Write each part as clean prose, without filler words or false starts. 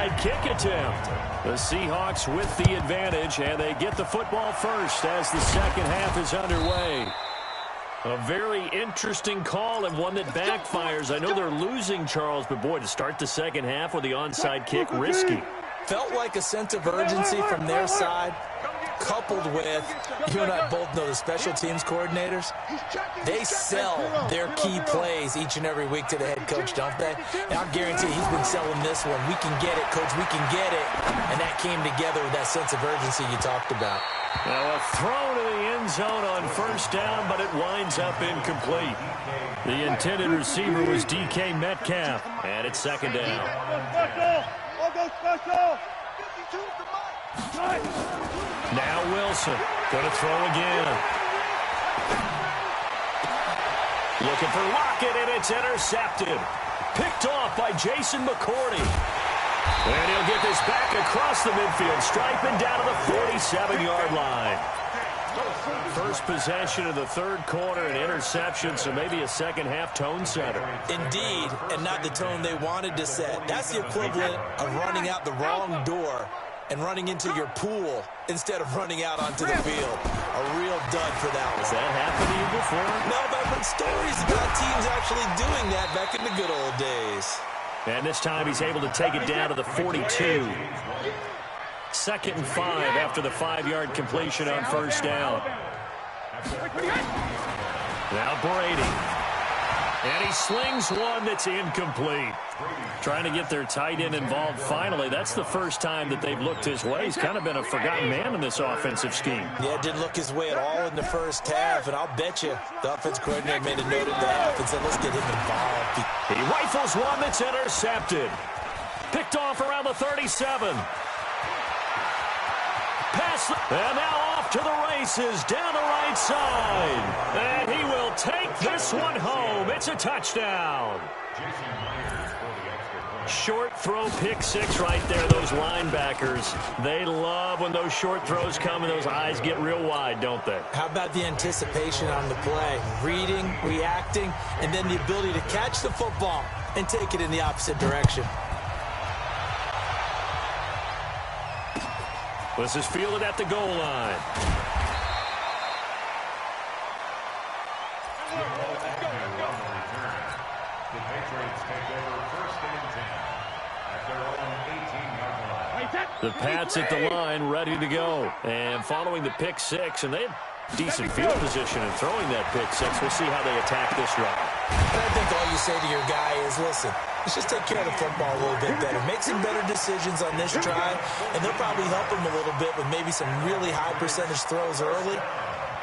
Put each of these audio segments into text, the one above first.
onside kick attempt. The Seahawks with the advantage, and they get the football first as the second half is underway. A very interesting call and one that backfires. I know they're losing, Charles, but boy, to start the second half with the onside kick, risky. Felt like a sense of urgency from their side, coupled with, you and I both know the special teams coordinators, they sell their key plays each and every week to the head coach, don't they? And I guarantee he's been selling this one. We can get it, coach, we can get it. And that came together with that sense of urgency you talked about. Now a throw to the end zone on first down, but it winds up incomplete. The intended receiver was DK Metcalf, and it's second down. Now Wilson, going to throw again. Looking for Lockett, and it's intercepted. Picked off by Jason McCourty. And he'll get this back across the midfield stripe and down to the 47-yard line. First possession of the third quarter, an interception, so maybe a second-half tone setter. Indeed, and not the tone they wanted to set. That's the equivalent of running out the wrong door and running into your pool instead of running out onto the field. A real dud for that one. Has that happened to you before? No, but I've heard stories about teams actually doing that back in the good old days. And this time he's able to take it down to the 42. Second and 5 after the 5-yard completion on first down. Now Brady. And he slings one that's incomplete. Trying to get their tight end involved finally. That's the first time that they've looked his way. He's kind of been a forgotten man in this offensive scheme. Yeah, it didn't look his way at all in the first half. And I'll bet you the offense coordinator made a note of the half and said, let's get him involved. He rifles one that's intercepted. Picked off around the 37. Pass, and now off to the races, down the right side. And he will take this one home. It's a touchdown. Short throw, pick six right there. Those linebackers, they love when those short throws come and those eyes get real wide, don't they? How about the anticipation on the play? Reading, reacting, and then the ability to catch the football and take it in the opposite direction. This is fielded at the goal line. The Pats at the line, ready to go. And following the pick six, and they have decent field position in throwing that pick six. We'll see how they attack this run. And I think all you say to your guy is, listen, let's just take care of the football a little bit better. Make some better decisions on this drive, and they'll probably help him a little bit with maybe some really high percentage throws early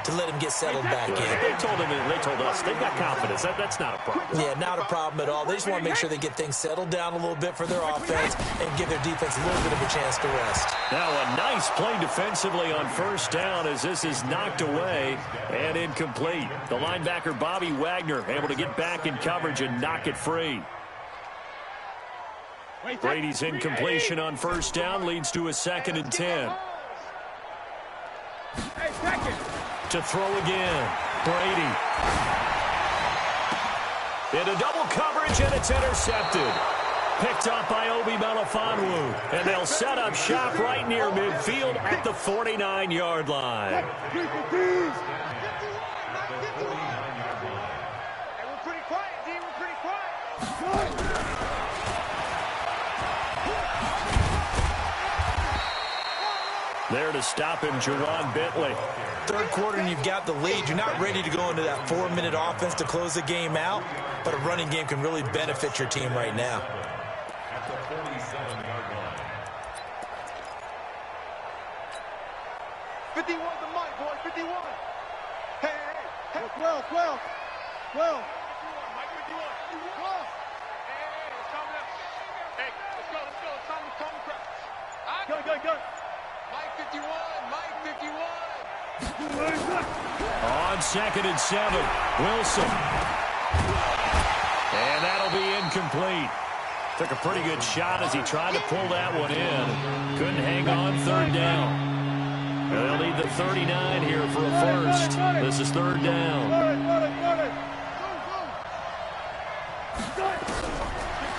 to let him get settled back in. They told him, and they told us, they've got confidence. That's not a problem. Yeah, not a problem at all. They just want to make sure they get things settled down a little bit for their offense and give their defense a little bit of a chance to rest. Now a nice play defensively on first down as this is knocked away and incomplete. The linebacker, Bobby Wagner, able to get back in coverage and knock it free. Brady's incompletion on first down leads to a 2nd and 10. To throw again. Brady. Into double coverage, and it's intercepted. Picked up by Obi Melifonwu. And they'll set up shop right near midfield at the 49-yard line. There to stop him, Jerron Bentley. Third quarter and you've got the lead. You're not ready to go into that 4-minute offense to close the game out, but a running game can really benefit your team right now. At the 47-yard line. 51 to Mike, boy, 51. Hey, 12. 12. 51, Mike, 51. 12. Hey, it's coming up. Hey, let's go. It's time to crash. Go. Mike 51, Mike 51. On 2nd and 7, Wilson. And that'll be incomplete. Took a pretty good shot as he tried to pull that one in. Couldn't hang on, third down. They'll need the 39 here for a first. This is third down.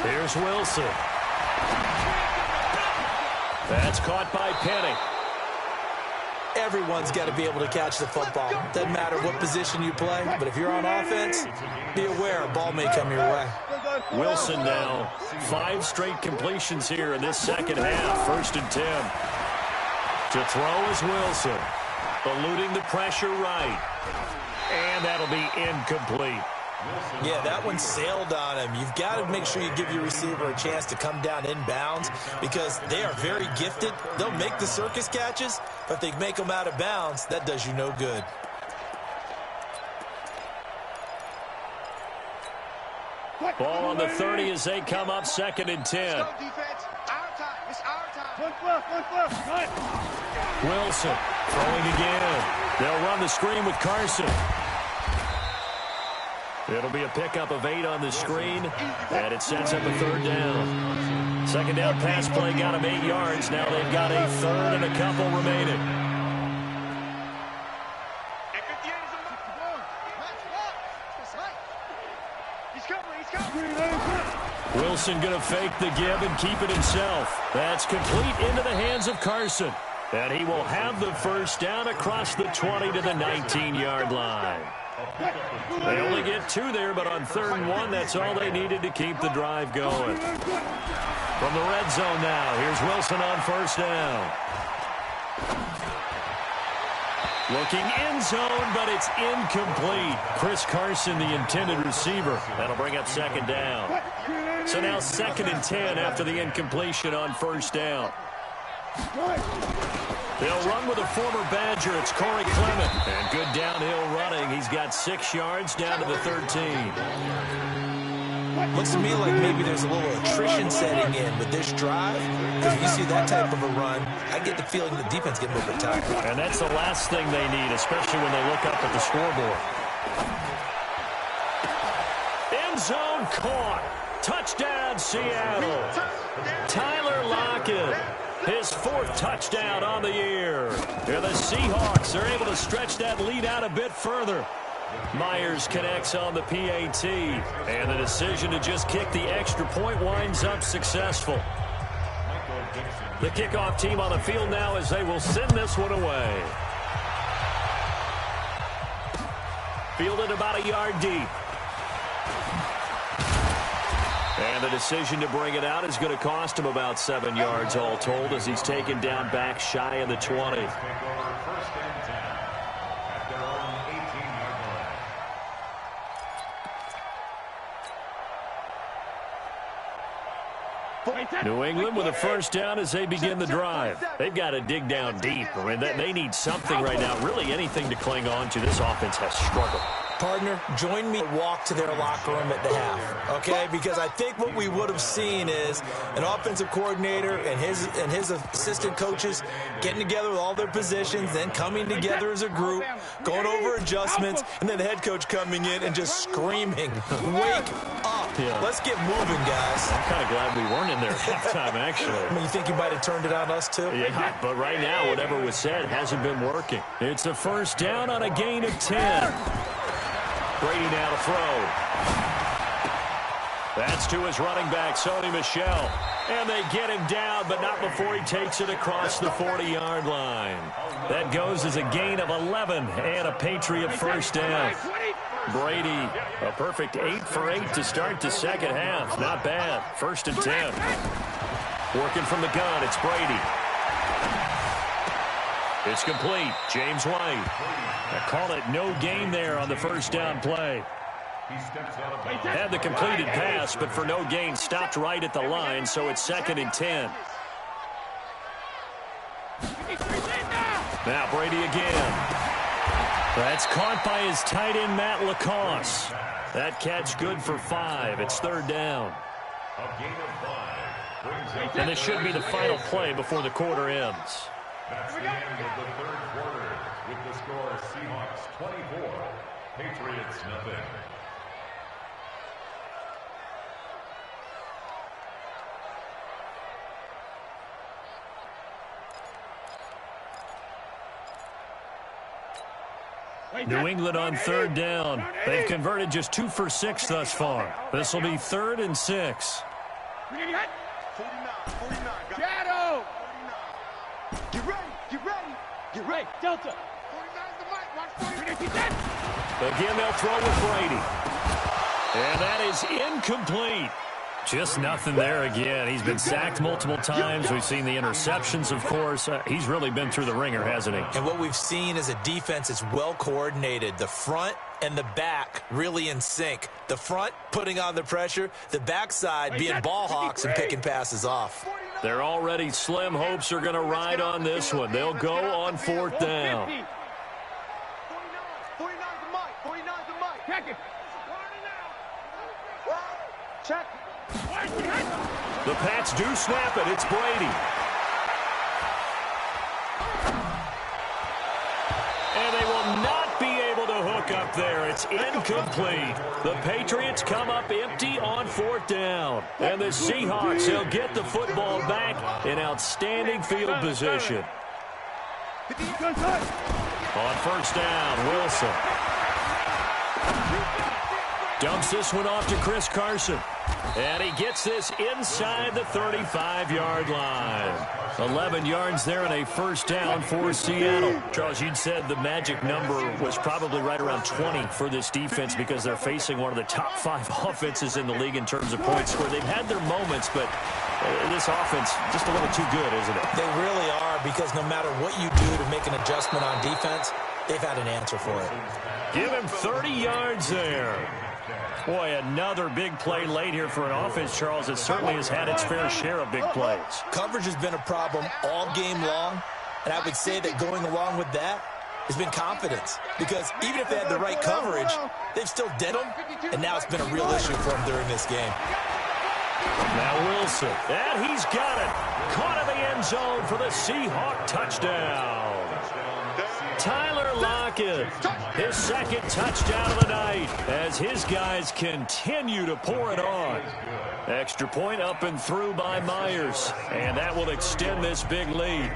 Here's Wilson. That's caught by Penny. Everyone's got to be able to catch the football. Doesn't matter what position you play, but if you're on offense, be aware a ball may come your way. Wilson now. 5 straight completions here in this second half. 1st and 10. To throw is Wilson. Eluding the pressure right. And that'll be incomplete. Yeah, that one sailed on him. You've got to make sure you give your receiver a chance to come down inbounds because they are very gifted. They'll make the circus catches, but if they make them out of bounds, that does you no good. Ball on the 30 as they come up 2nd and 10. Wilson throwing again. They'll run the screen with Carson. It'll be a pickup of 8 on the screen, and it sets up a 3rd down. 2nd down pass play got them 8 yards. Now they've got a 3rd and a couple remaining. Wilson going to fake the give and keep it himself. That's complete into the hands of Carson. And he will have the 1st down across the 20 to the 19-yard line. They only get 2 there, but on 3rd and 1, that's all they needed to keep the drive going. From the red zone now, here's Wilson on 1st down. Looking end zone, but it's incomplete. Chris Carson, the intended receiver. That'll bring up 2nd down. So now 2nd and 10 after the incompletion on 1st down. They'll run with a former Badger. It's Corey Clement. And good downhill running. He's got 6 yards down to the 13. Looks to me like maybe there's a little attrition setting in with this drive. Because if you see that type of a run, I get the feeling the defense gets a little bit tired. And that's the last thing they need, especially when they look up at the scoreboard. End zone caught. Touchdown, Seattle. Tyler Lockett. His 4th touchdown on the year. And the Seahawks are able to stretch that lead out a bit further. Myers connects on the PAT. And the decision to just kick the extra point winds up successful. The kickoff team on the field now as they will send this one away. Fielded about a yard deep. And the decision to bring it out is going to cost him about 7 yards all told as he's taken down back shy of the 20. New England with a 1st down as they begin the drive. They've got to dig down deep. I mean, they need something right now, really anything to cling on to. This offense has struggled. Partner, join me to walk to their locker room at the half, okay? Because I think what we would have seen is an offensive coordinator and his assistant coaches getting together with all their positions, then coming together as a group, going over adjustments, and then the head coach coming in and just screaming, "Wake up! Yeah. Let's get moving, guys." I'm kind of glad we weren't in there at halftime, actually. I mean, you think you might have turned it on us, too? Yeah, but right now, whatever was said hasn't been working. It's a 1st down on a gain of 10. Brady now to throw. That's to his running back, Sony Michel. And they get him down, but not before he takes it across the 40-yard line. That goes as a gain of 11 and a Patriot 1st down. Brady, a perfect 8 for 8 to start the second half. Not bad. 1st and 10. Working from the gun, it's Brady. It's complete. James White. I call it no gain there on the 1st down play. Had the completed pass, but for no gain, stopped right at the line, so it's 2nd and 10. Now Brady again. That's caught by his tight end, Matt LaCosse. That catch good for 5. It's 3rd down. And this should be the final play before the quarter ends. That's the end of the 3rd quarter with the score Seahawks 24, Patriots nothing. New England on 3rd down. They've converted just 2 for 6 thus far. This will be 3rd and 6. Hey, Delta. 49's the mic. Watch 49. Again, they'll throw with Brady. And that is incomplete. Just nothing there again. He's been sacked multiple times. We've seen the interceptions, of course. He's really been through the ringer, hasn't he? And what we've seen is a defense that's well coordinated. The front and the back really in sync. The front putting on the pressure, the backside being ball hawks and picking passes off. Their already slim hopes are going to ride on this one. They'll go on fourth down. 49's the mic. 49's the mic. Check it. Check. The Pats do snap it. It's Brady. And they will not be able to hook up there. It's incomplete. The Patriots come up empty on fourth down. And the Seahawks, they'll get the football back in outstanding field position. On first down, Wilson dumps this one off to Chris Carson. And he gets this inside the 35-yard line. 11 yards there and a first down for Seattle. Charles, you'd said the magic number was probably right around 20 for this defense because they're facing one of the top 5 offenses in the league in terms of points scored. They've had their moments, but this offense just a little too good, isn't it? They really are, because no matter what you do to make an adjustment on defense, they've had an answer for it. Give him 30 yards there. Boy, another big play late here for an offense, Charles, that certainly has had its fair share of big plays. Coverage has been a problem all game long, and I would say that going along with that has been confidence, because even if they had the right coverage, they've still dead them, and now it's been a real issue for them during this game. Now Wilson, and he's got it. Caught in the end zone for the Seahawk touchdown. Tyler Lockett, his second touchdown of the night as his guys continue to pour it on. Extra point up and through by Myers, and that will extend this big lead.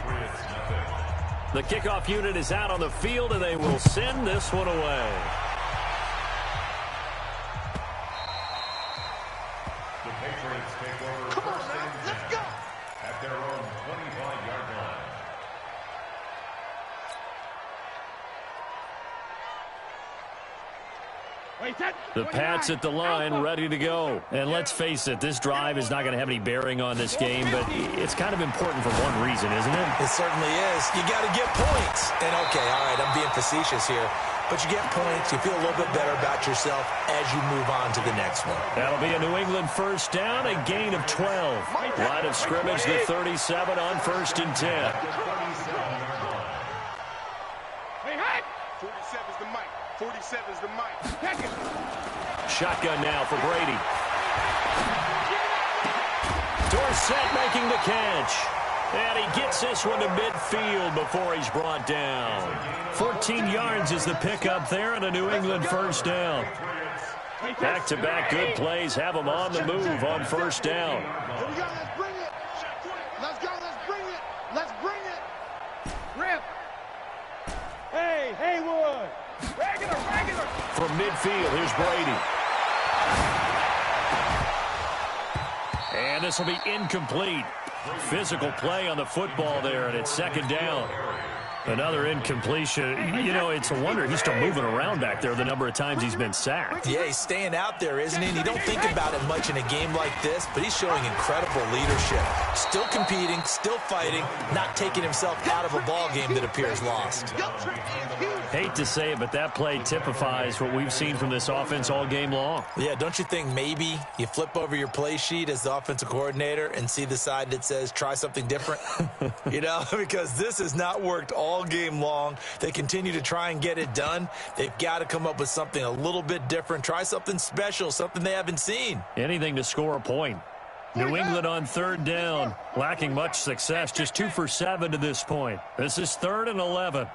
The kickoff unit is out on the field, and they will send this one away. The Patriots take over first and 10 at their own 25-yard line. The Pats at the line, ready to go. And let's face it, this drive is not going to have any bearing on this game, but it's kind of important for one reason, isn't it? It certainly is. You got to get points. And, okay, all right, I'm being facetious here. But you get points, you feel a little bit better about yourself as you move on to the next one. That'll be a New England first down, a gain of 12. Line of scrimmage, the 37 on first and 10. Hey, hey! 47's the mic. 47's the mic. Check it. Shotgun now for Brady. Dorsett making the catch. And he gets this one to midfield before he's brought down. 14 yards is the pickup there and a New England first down. Back-to-back good plays have them on the move on first down. Here we go. Let's bring it. Let's go. Let's bring it. Let's bring it. Rip. Hey, Haywood. Regular. From midfield, here's Brady. And this will be incomplete. Physical play on the football there, and it's second down. Another incompletion. You know, it's a wonder he's still moving around back there the number of times he's been sacked. Yeah, he's staying out there, isn't he? And you don't think about it much in a game like this, but he's showing incredible leadership. Still competing, still fighting, not taking himself out of a ball game that appears lost. Hate to say it, but that play typifies what we've seen from this offense all game long. Yeah, don't you think maybe you flip over your play sheet as the offensive coordinator and see the side that says try something different? You know, because this has not worked all game long. They continue to try and get it done. They've got to come up with something a little bit different. Try something special, something they haven't seen. Anything to score a point. New England on third down, lacking much success, just 2 for 7 to this point. This is 3rd and 11.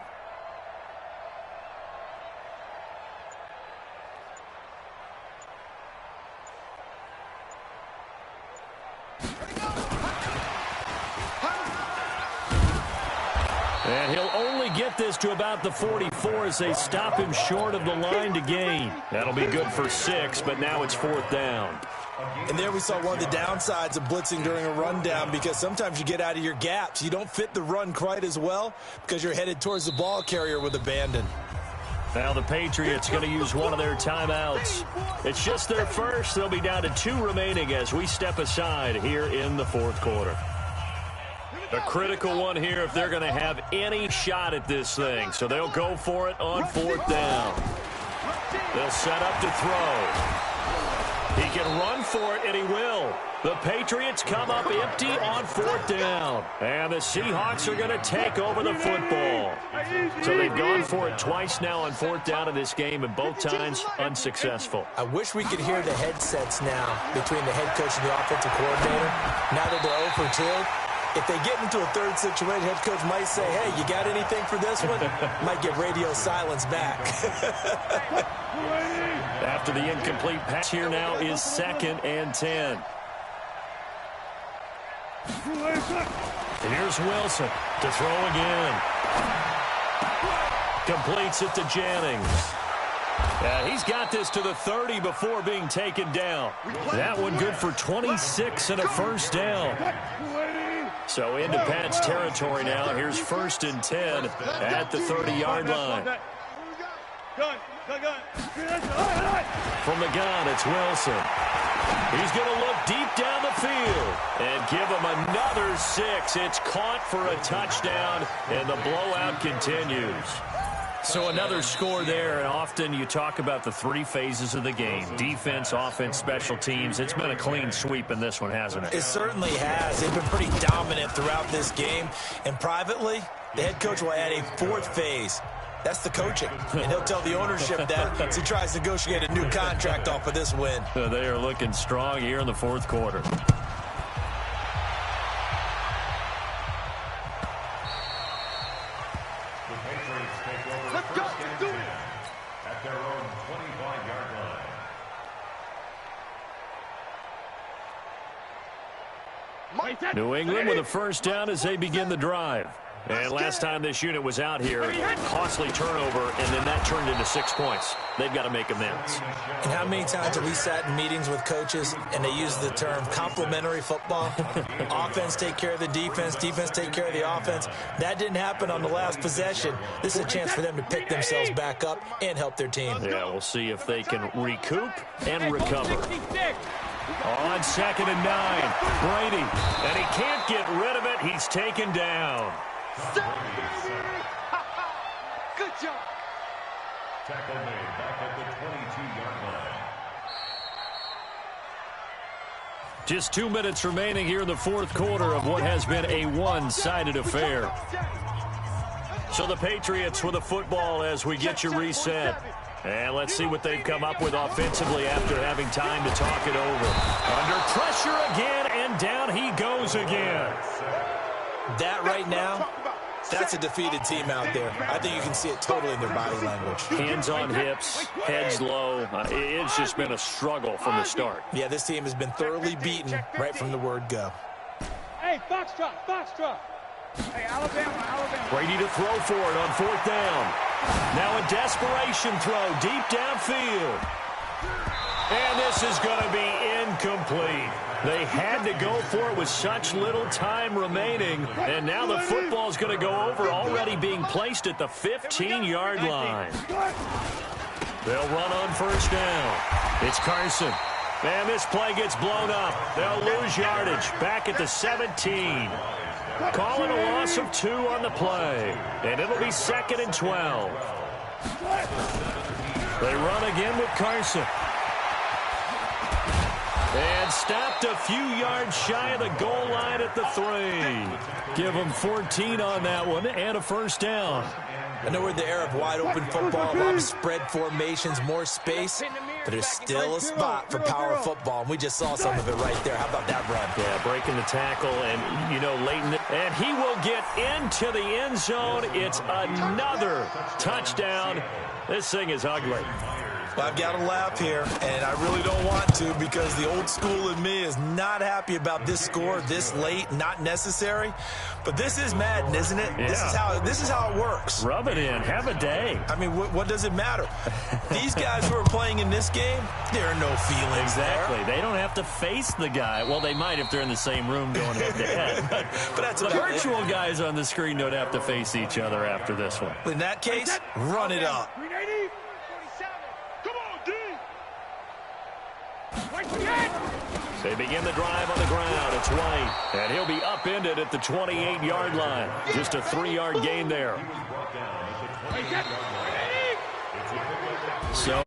And he'll only get this to about the 44 as they stop him short of the line to gain. That'll be good for 6, but now it's 4th down. And there we saw one of the downsides of blitzing during a rundown, because sometimes you get out of your gaps. You don't fit the run quite as well because you're headed towards the ball carrier with abandon. Now the Patriots going to use one of their timeouts. It's just their first. They'll be down to 2 remaining as we step aside here in the fourth quarter. A critical one here if they're going to have any shot at this thing. So they'll go for it on 4th down. They'll set up to throw. He can run for it, and he will. The Patriots come up empty on 4th down. And the Seahawks are going to take over the football. So they've gone for it twice now on 4th down in this game, and both times unsuccessful. I wish we could hear the headsets now between the head coach and the offensive coordinator. Now that they're 0 for 2. If they get into a third situation, head coach might say, hey, you got anything for this one? Might get radio silence back. After the incomplete pass, here now is 2nd and 10. And here's Wilson to throw again. Completes it to Jennings. He's got this to the 30 before being taken down. That one good for 26 and a first down. So into Pat's territory now. Here's 1st and 10 at the 30-yard line. From the gun, it's Wilson. He's going to look deep down the field and give him another 6. It's caught for a touchdown, and the blowout continues. So another score there, and often you talk about the 3 phases of the game: defense, offense, special teams. It's been a clean sweep in this one, hasn't it? It certainly has. They've been pretty dominant throughout this game. And privately, the head coach will add a 4th phase. That's the coaching. And he'll tell the ownership that as he tries to negotiate a new contract off of this win. They are looking strong here in the 4th quarter. New England with a first down as they begin the drive. And last time this unit was out here, costly turnover, and then that turned into 6 points. They've got to make amends. And how many times have we sat in meetings with coaches and they use the term complementary football? Offense take care of the defense, defense take care of the offense. That didn't happen on the last possession. This is a chance for them to pick themselves back up and help their team. Yeah, we'll see if they can recoup and recover. On 2nd and 9, Brady, and he can't get rid of it. He's taken down. Good job. Tackle made back at the 22-yard line. Just 2 minutes remaining here in the 4th quarter of what has been a one-sided affair. So the Patriots with the football as we get you reset. And let's see what they've come up with offensively after having time to talk it over. Under pressure again, and down he goes again. That right now, that's a defeated team out there. I think you can see it totally in their body language. Hands on hips, heads low. It's just been a struggle from the start. Yeah, this team has been thoroughly beaten right from the word go. Hey, Foxtrot, Foxtrot. Hey, Alabama. Brady to throw for it on 4th down. Now a desperation throw deep downfield. And this is going to be incomplete. They had to go for it with such little time remaining. And now the football is going to go over, already being placed at the 15-yard line. They'll run on 1st down. It's Carson. And this play gets blown up. They'll lose yardage back at the 17. Calling a loss of 2 on the play. And it'll be 2nd and 12. They run again with Carson. And stopped a few yards shy of the goal line at the 3. Give them 14 on that one and a first down. I know we're in the era of wide-open football, a lot of spread formations, more space, but there's still a spot for power football, and we just saw some of it right there. How about that run? Yeah, breaking the tackle, and, you know, Leighton, and he will get into the end zone. It's another touchdown. This thing is ugly. Well, I've got to laugh here, and I really don't want to because the old school in me is not happy about this score this late, not necessary. But this is Madden, isn't it? Yeah. This is how it works. Rub it in. Have a day. I mean, what does it matter? These guys who are playing in this game, there are no feelings Exactly. there. They don't have to face the guy. Well, they might if they're in the same room going head-to-head. But that's the about virtual guys on the screen don't have to face each other after this one. In that case, run it up. 380, 27. Come on, D. They begin the drive on the ground. It's White, and he'll be upended at the 28-yard line. Just a 3-yard gain there. So